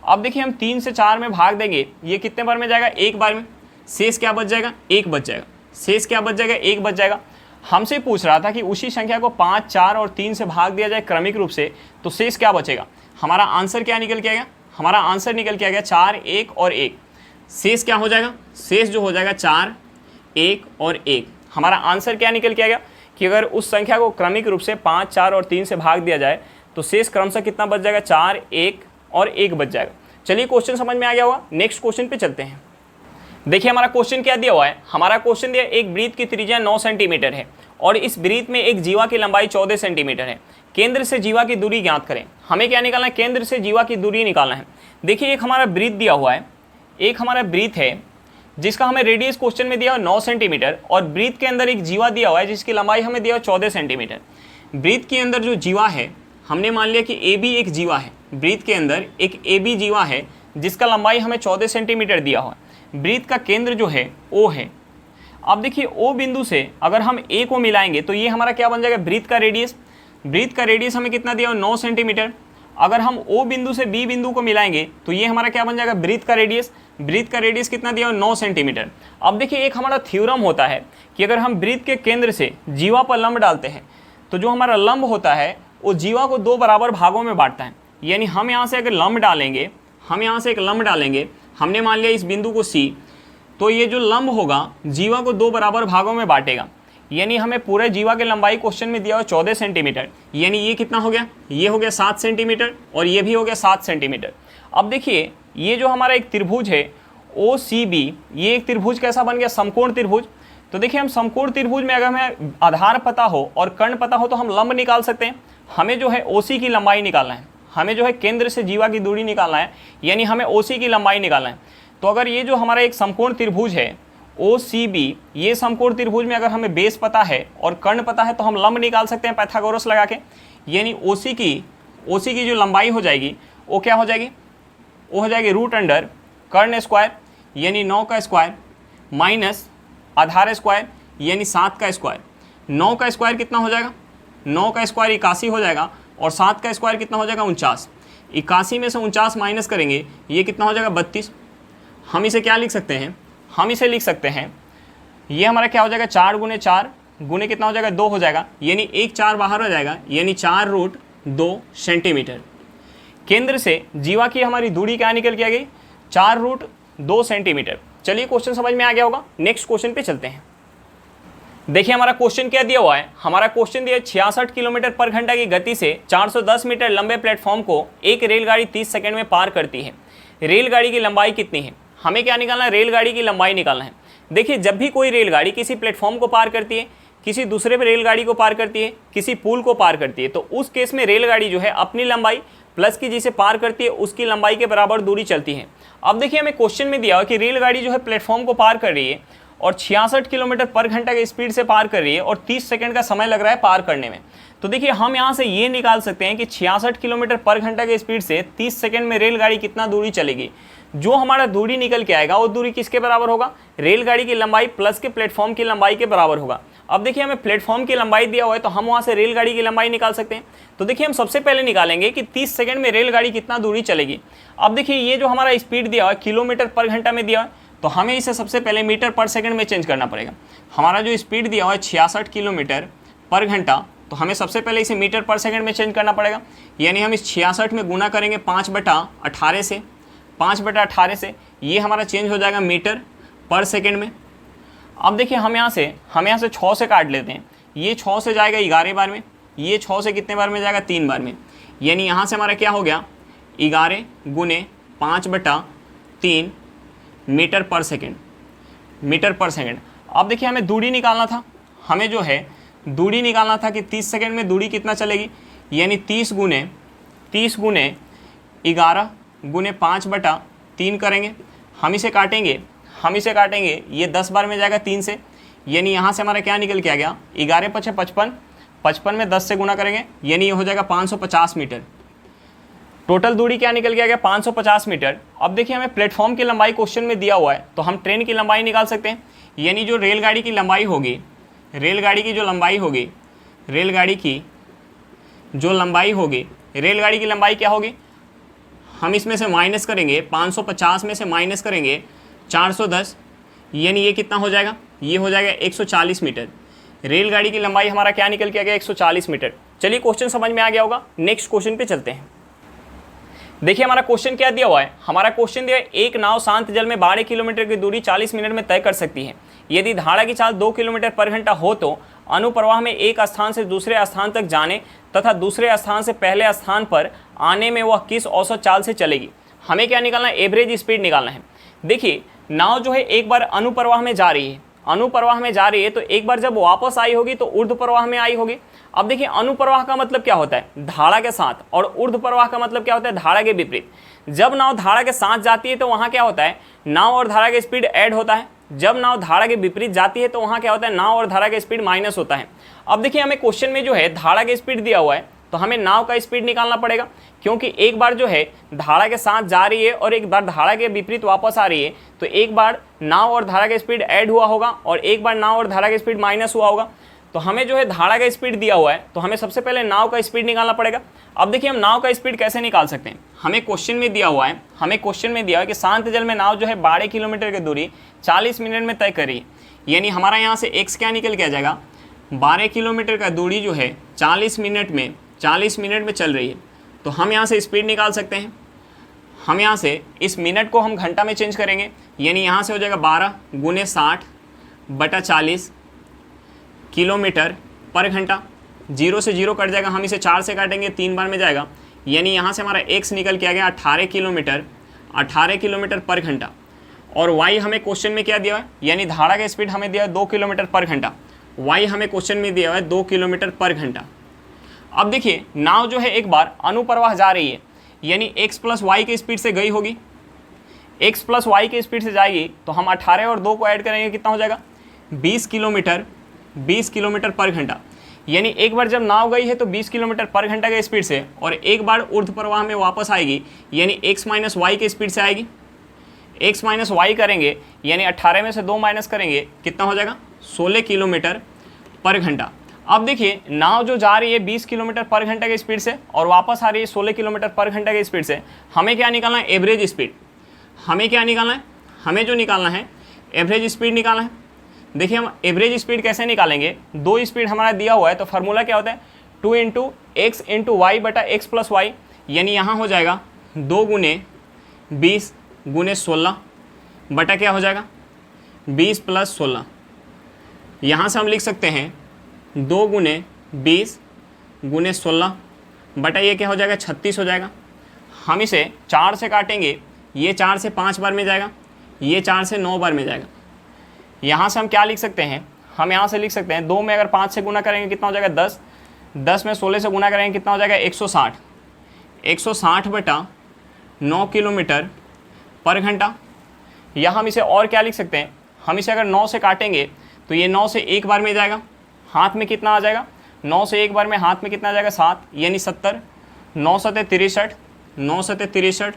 अब देखिए हम 3 से 4 में भाग देंगे, ये कितने बार में जाएगा, 1 बार में। शेष क्या बच जाएगा, 1 बच जाएगा। शेष क्या बच जाएगा, 1 बच जाएगा। हमसे पूछ रहा था कि उसी संख्या को 5, 4 और 3 से भाग दिया जाए क्रमिक रूप से, तो शेष क्या बचेगा। हमारा आंसर क्या निकल के आएगा, हमारा आंसर निकल के आ गया 4, 1 और 1। शेष क्या हो जाएगा, शेष जो हो जाएगा 4, 1 और 1। हमारा आंसर क्या निकल के आ गया कि अगर उस संख्या को क्रमिक रूप से 5, 4 और 3 से भाग दिया जाए तो शेष क्रमशः कितना बच जाएगा, 4, 1 और 1 बच जाएगा। चलिए क्वेश्चन समझ में आ गया होगा, नेक्स्ट क्वेश्चन पे चलते हैं। देखिए हमारा क्वेश्चन क्या दिया हुआ है, हमारा क्वेश्चन दिया एक वृत्त की त्रिज्या 9 सेंटीमीटर है और इस वृत्त में एक जीवा की लंबाई 14 सेंटीमीटर है। केंद्र से जीवा की दूरी ज्ञात करें। हमें क्या निकालना है, केंद्र से जीवा की दूरी निकालना है। देखिए एक हमारा वृत्त दिया हुआ है, एक हमारा वृत्त है जिसका हमें रेडियस क्वेश्चन में दिया हुआ 9 सेंटीमीटर और वृत्त के अंदर एक जीवा दिया हुआ है जिसकी लंबाई हमें दिया हुआ 14 सेंटीमीटर। वृत्त के अंदर जो जीवा है, हमने मान लिया कि ए बी एक जीवा है, वृत्त के अंदर एक ए बी जीवा है जिसका लंबाई हमें 14 सेंटीमीटर दिया हुआ है। वृत्त का केंद्र जो है ओ है। अब देखिए ओ बिंदु से अगर हम ए को मिलाएंगे तो ये हमारा क्या बन जाएगा, वृत्त का रेडियस। वृत्त का रेडियस हमें कितना दिया हुआ, 9 सेंटीमीटर। अगर हम ओ बिंदु से बी बिंदु को मिलाएंगे तो ये हमारा क्या बन जाएगा, वृत्त का रेडियस। वृत्त का रेडियस कितना दिया हुआ, 9 सेंटीमीटर। अब देखिए एक हमारा थ्योरम होता है कि अगर हम वृत्त के केंद्र से जीवा पर लंब डालते हैं तो जो हमारा लंब होता है वो जीवा को 2 बराबर भागों में बांटता है। यानी हम यहाँ से अगर लंब डालेंगे, हम यहाँ से एक लंब डालेंगे, हमने मान लिया इस बिंदु को सी, तो ये जो लंब होगा जीवा को 2 बराबर भागों में बांटेगा। यानी हमें पूरे जीवा की लंबाई क्वेश्चन में दिया हुआ 14 सेंटीमीटर, यानी ये कितना हो गया, ये हो गया 7 सेंटीमीटर और ये भी हो गया 7 सेंटीमीटर। अब देखिए ये जो हमारा एक त्रिभुज है ओ सी बी, ये एक त्रिभुज कैसा बन गया, समकोण त्रिभुज। तो देखिए हम समकोण त्रिभुज में अगर हमें आधार पता हो और कर्ण पता हो तो हम लंब निकाल सकते हैं। हमें जो है ओसी की लंबाई निकालना है, हमें जो है केंद्र से जीवा की दूरी निकालना है, यानी हमें ओसी की लंबाई निकालना है। तो अगर ये जो हमारा एक समकोण त्रिभुज है ओ सी बी, ये समकोण त्रिभुज में अगर हमें बेस पता है और कर्ण पता है तो हम लंब निकाल सकते हैं पाइथागोरस लगा के। यानी ओसी की जो लंबाई हो जाएगी वो क्या हो जाएगी, वो हो जाएगी रूट अंडर कर्ण स्क्वायर यानी 9 का स्क्वायर माइनस आधार स्क्वायर यानी 7 का स्क्वायर। 9 का स्क्वायर कितना हो जाएगा, 9 का स्क्वायर 81 हो जाएगा और 7 का स्क्वायर कितना हो जाएगा, 49। 81 में से 49 माइनस करेंगे, ये कितना हो जाएगा, 32। हम इसे क्या लिख सकते हैं, हम इसे लिख सकते हैं, ये हमारा क्या हो जाएगा, 4 गुने 4 गुने कितना हो जाएगा, 2 हो जाएगा, यानी 1 4 बाहर हो जाएगा, यानी 4 रूट 2 सेंटीमीटर। केंद्र से जीवा की हमारी दूरी क्या निकल के आ गई, 4 रूट 2 सेंटीमीटर। चलिए क्वेश्चन समझ में आ गया होगा, नेक्स्ट क्वेश्चन पे चलते हैं। देखिए हमारा क्वेश्चन क्या दिया हुआ है, हमारा क्वेश्चन दिया 66 किलोमीटर पर घंटा की गति से 410 मीटर लंबे प्लेटफॉर्म को एक रेलगाड़ी 30 सेकंड में पार करती है। रेलगाड़ी की लंबाई कितनी है, हमें क्या निकालना है, रेलगाड़ी की लंबाई निकालना है। देखिए जब भी कोई रेलगाड़ी किसी प्लेटफॉर्म को पार करती है, किसी दूसरे पे रेलगाड़ी को पार करती है, किसी पुल को पार करती है, तो उस केस में रेलगाड़ी जो है अपनी लंबाई प्लस की जिसे पार करती है उसकी लंबाई के बराबर दूरी चलती है। अब देखिए हमें क्वेश्चन में दिया हुआ कि रेलगाड़ी जो है प्लेटफॉर्म को पार कर रही है और 66 किलोमीटर पर घंटा की स्पीड से पार कर रही है और 30 सेकंड का समय लग रहा है पार करने में। तो देखिए हम यहाँ से ये निकाल सकते हैं कि 66 किलोमीटर पर घंटा की स्पीड से 30 सेकंड में रेलगाड़ी कितना दूरी चलेगी। जो हमारा दूरी निकल के आएगा वो दूरी किसके बराबर होगा, रेलगाड़ी की लंबाई प्लस के प्लेटफॉर्म की लंबाई के बराबर होगा। अब देखिए हमें प्लेटफॉर्म की लंबाई दिया हुआ है तो हम वहाँ से रेलगाड़ी की लंबाई निकाल सकते हैं। तो देखिए हम सबसे पहले निकालेंगे कि 30 सेकंड में रेलगाड़ी कितना दूरी चलेगी। अब देखिए ये जो हमारा स्पीड दिया हुआ है किलोमीटर पर घंटा में दिया हुआ है, तो हमें इसे सबसे पहले मीटर पर सेकंड में चेंज करना पड़ेगा। हमारा जो स्पीड दिया हुआ है 66 किलोमीटर पर घंटा, तो हमें सबसे पहले इसे मीटर पर सेकंड में चेंज करना पड़ेगा। यानी हम इस 66 में गुना करेंगे 5/18 से, 5/18 से ये हमारा चेंज हो जाएगा मीटर पर सेकंड में। अब देखिए हम यहाँ से 6 से काट लेते हैं, ये 6 से जाएगा 11 बार में, ये 6 से कितने बार में जाएगा, 3 बार में। यानी यहाँ से हमारा क्या हो गया, 11 गुने 5/3 मीटर पर सेकंड, मीटर पर सेकंड। अब देखिए हमें दूरी निकालना था, हमें जो है दूरी निकालना था कि 30 सेकंड में दूरी कितना चलेगी, यानी 30 गुने 11 गुने 5/3 करेंगे। हम इसे काटेंगे, ये 10 बार में जाएगा 3 से, यानी यहाँ से हमारा क्या निकल के आ गया, 11 × 5 = 55, 55 में 10 से गुना करेंगे, यानी ये हो जाएगा 550 मीटर। टोटल दूरी क्या निकल के आ गया, 550 मीटर। अब देखिए हमें प्लेटफॉर्म की लंबाई क्वेश्चन में दिया हुआ है तो हम ट्रेन की लंबाई निकाल सकते हैं। यानी जो रेलगाड़ी की लंबाई होगी, रेलगाड़ी की जो लंबाई होगी, रेलगाड़ी की जो लंबाई होगी, रेलगाड़ी की लंबाई क्या होगी, हम इसमें से माइनस करेंगे 550 में से माइनस करेंगे 410, यानी ये कितना हो जाएगा, ये हो जाएगा 140 मीटर। रेलगाड़ी की लंबाई हमारा क्या निकल के आ गया, 140 मीटर। चलिए क्वेश्चन समझ में आ गया होगा, नेक्स्ट क्वेश्चन पे चलते हैं। देखिए हमारा क्वेश्चन क्या दिया हुआ है, हमारा क्वेश्चन दिया है एक नाव शांत जल में 12 किलोमीटर की दूरी 40 मिनट में तय कर सकती है। यदि धारा की चाल 2 किलोमीटर पर घंटा हो तो अनुप्रवाह में एक स्थान से दूसरे स्थान तक जाने तथा दूसरे स्थान से पहले स्थान पर आने में वह किस औसत चाल से चलेगी। हमें क्या निकालना है, एवरेज स्पीड निकालना है। देखिए नाव जो है एक बार अनुप्रवाह में जा रही है, अनुप्रवाह में जा रही है, तो एक बार जब वापस आई होगी तो ऊर्ध्व प्रवाह में आई होगी। अब देखिए अनुप्रवाह का मतलब क्या होता है, धारा के साथ, और ऊर्ध्व प्रवाह का मतलब क्या होता है, धारा के विपरीत। जब नाव धारा के साथ जाती है तो वहाँ क्या होता है, नाव और धारा का स्पीड ऐड होता है। जब नाव धारा के विपरीत जाती है तो वहाँ क्या होता है, नाव और धारा का स्पीड माइनस होता है। अब देखिए हमें क्वेश्चन में जो है धारा का स्पीड दिया हुआ है, तो हमें नाव का स्पीड निकालना पड़ेगा, क्योंकि एक बार जो है धारा के साथ जा रही है और एक बार धारा के विपरीत वापस आ रही है, तो एक बार नाव और धारा का स्पीड ऐड हुआ होगा और एक बार नाव और धारा का स्पीड माइनस हुआ होगा। तो हमें जो है धारा का स्पीड दिया हुआ है, तो हमें सबसे पहले नाव का स्पीड निकालना पड़ेगा। अब देखिए हम नाव का स्पीड कैसे निकाल सकते हैं, हमें क्वेश्चन में दिया हुआ है, हमें क्वेश्चन में दिया हुआ है कि शांत जल में नाव जो है 12 किलोमीटर की दूरी 40 मिनट में तय करी। यानी हमारा यहाँ से x क्या निकल के आ जाएगा, 12 किलोमीटर का दूरी जो है 40 मिनट में चल रही है। तो हम यहाँ से स्पीड निकाल सकते हैं। हम यहाँ से इस मिनट को हम घंटा में चेंज करेंगे, यानी यहाँ से हो जाएगा 12 × 60/40 किलोमीटर पर घंटा। 0 से 0 कट जाएगा, हम इसे 4 से काटेंगे, 3 बार में जाएगा, यानी यहाँ से हमारा x निकल के आ गया 18 किलोमीटर पर घंटा। और y हमें क्वेश्चन में क्या दिया है, यानी धारा का स्पीड हमें दिया है 2 किलोमीटर पर घंटा, y हमें क्वेश्चन में दिया हुआ है 2 किलोमीटर पर घंटा। अब देखिए नाव जो है एक बार अनुप्रवाह जा रही है, यानी x + y की स्पीड से गई होगी, x + y की स्पीड से जाएगी, तो हम 18 और 2 को ऐड करेंगे, कितना हो जाएगा 20 किलोमीटर पर घंटा। यानी एक बार जब नाव गई है तो 20 किलोमीटर पर घंटा के स्पीड से, और एक बार ऊर्ध्व प्रवाह में वापस आएगी, यानी x - y की स्पीड से आएगी। x - y करेंगे, यानी 18 में से 2 माइनस करेंगे, कितना हो जाएगा 16 किलोमीटर पर घंटा। अब देखिए नाव जो जा रही है 20 किलोमीटर पर घंटा की स्पीड से और वापस आ रही है 16 किलोमीटर पर घंटा की स्पीड से, हमें क्या निकालना है, एवरेज स्पीड। हमें क्या निकालना है, हमें जो निकालना है एवरेज स्पीड निकालना है। देखिए हम एवरेज स्पीड कैसे निकालेंगे, 2 स्पीड हमारा दिया हुआ है, तो फार्मूला क्या होता है 2 × x × y/x + y, यानी यहाँ हो जाएगा 2 × 20 × 16 बटा क्या हो जाएगा 20 + 16। यहाँ से हम लिख सकते हैं 2 × 20 × 16 बटा ये क्या हो जाएगा 36 हो जाएगा। हम इसे 4 से काटेंगे, ये 4 से 5 बार में जाएगा, ये 4 से 9 बार में जाएगा। यहाँ से हम क्या लिख सकते हैं, हम यहाँ से लिख सकते हैं 2 में अगर 5 से गुना करेंगे कितना हो जाएगा 10, 10 में 16 से गुना करेंगे कितना हो जाएगा 160, 160 बटा 9 किलोमीटर पर घंटा। या हम इसे और क्या लिख सकते हैं, हम इसे अगर 9 से काटेंगे तो ये 9 से 1 बार में जाएगा, हाथ में कितना आ जाएगा 9 से 1 बार में हाथ में कितना आ जाएगा 7, यानी 70, 9 × 7 = 63, 9 × 7 = 63,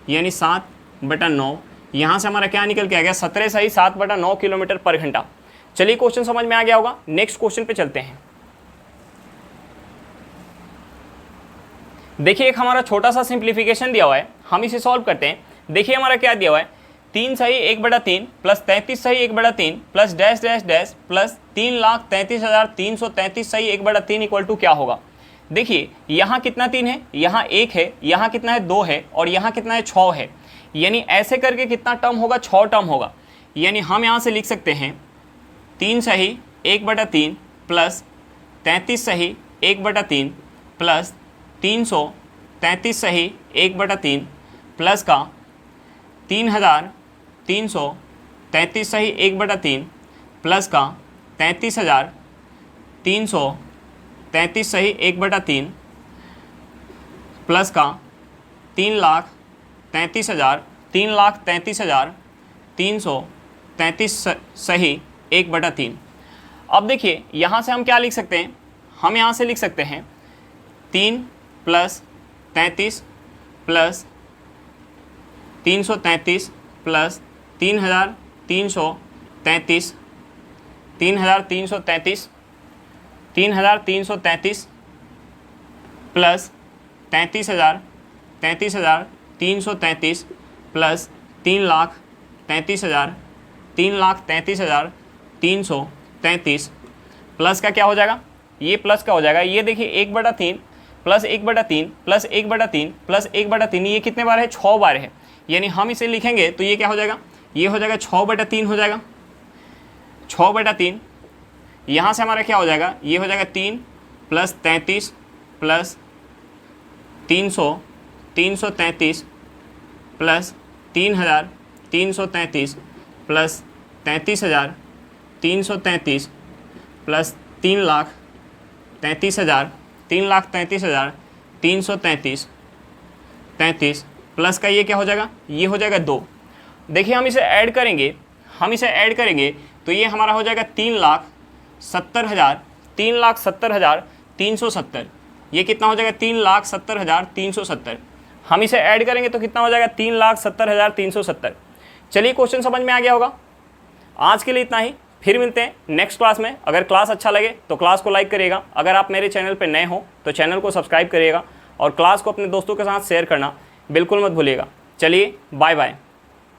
यानी 7/9। यहाँ से हमारा क्या निकल के आ गया 17 सही 7/9 किलोमीटर पर घंटा। चलिए क्वेश्चन समझ में आ गया होगा, नेक्स्ट क्वेश्चन पे चलते हैं। देखिए एक हमारा छोटा सा सिंप्लीफिकेशन दिया हुआ है, हम इसे सॉल्व करते हैं। देखिए हमारा क्या दिया हुआ है 3 सही 1/3 प्लस 33 सही 1/3 plus dash dash dash plus 3,33,333 सही 1/3 इक्वल टू क्या होगा। देखिए यहाँ कितना 3 है, यहाँ 1 है, यहाँ कितना है 2 है, और यहाँ कितना है 6 है, यानी ऐसे करके कितना टर्म होगा 6 टर्म होगा। यानी हम यहाँ से लिख सकते हैं 3 सही 1/3 प्लस 33 सही 1/3 प्लस 333 सही 1/3 प्लस का 3,333 सही 1/3 प्लस का 33,333 सही 1/3 प्लस का 3,33,333 सही 1/3। अब देखिए यहाँ से हम क्या लिख सकते हैं, हम यहाँ से लिख सकते हैं 3 + 33 plus 333 plus 3,333 3,333 3,333 plus 33,333 plus 3,33,333 plus का क्या हो जाएगा, ये प्लस का हो जाएगा, ये देखिए 1/3 प्लस 1/3 प्लस 1/3 प्लस 1/3, ये कितने बार है, 6 बार है। यानी हम इसे लिखेंगे तो ये क्या हो जाएगा, ये हो जाएगा 6/3 हो जाएगा, 6/3। यहाँ से हमारा क्या हो जाएगा, ये हो जाएगा 3 plus 33 plus 333 plus 3,333 plus 33,333 plus 3,33,333 plus का ये क्या हो जाएगा, ये हो जाएगा 2। देखिए हम इसे ऐड करेंगे तो ये हमारा हो जाएगा 3,70,370,370। ये कितना हो जाएगा, 3,70,370। हम इसे ऐड करेंगे तो कितना हो जाएगा, 3,70,370। चलिए क्वेश्चन समझ में आ गया होगा। आज के लिए इतना ही, फिर मिलते हैं नेक्स्ट क्लास में। अगर क्लास अच्छा लगे तो क्लास को लाइक करिएगा, अगर आप मेरे चैनल पर नए हो तो चैनल को सब्सक्राइब करिएगा और क्लास को अपने दोस्तों के साथ शेयर करना बिल्कुल मत भूलिएगा। चलिए बाय बाय।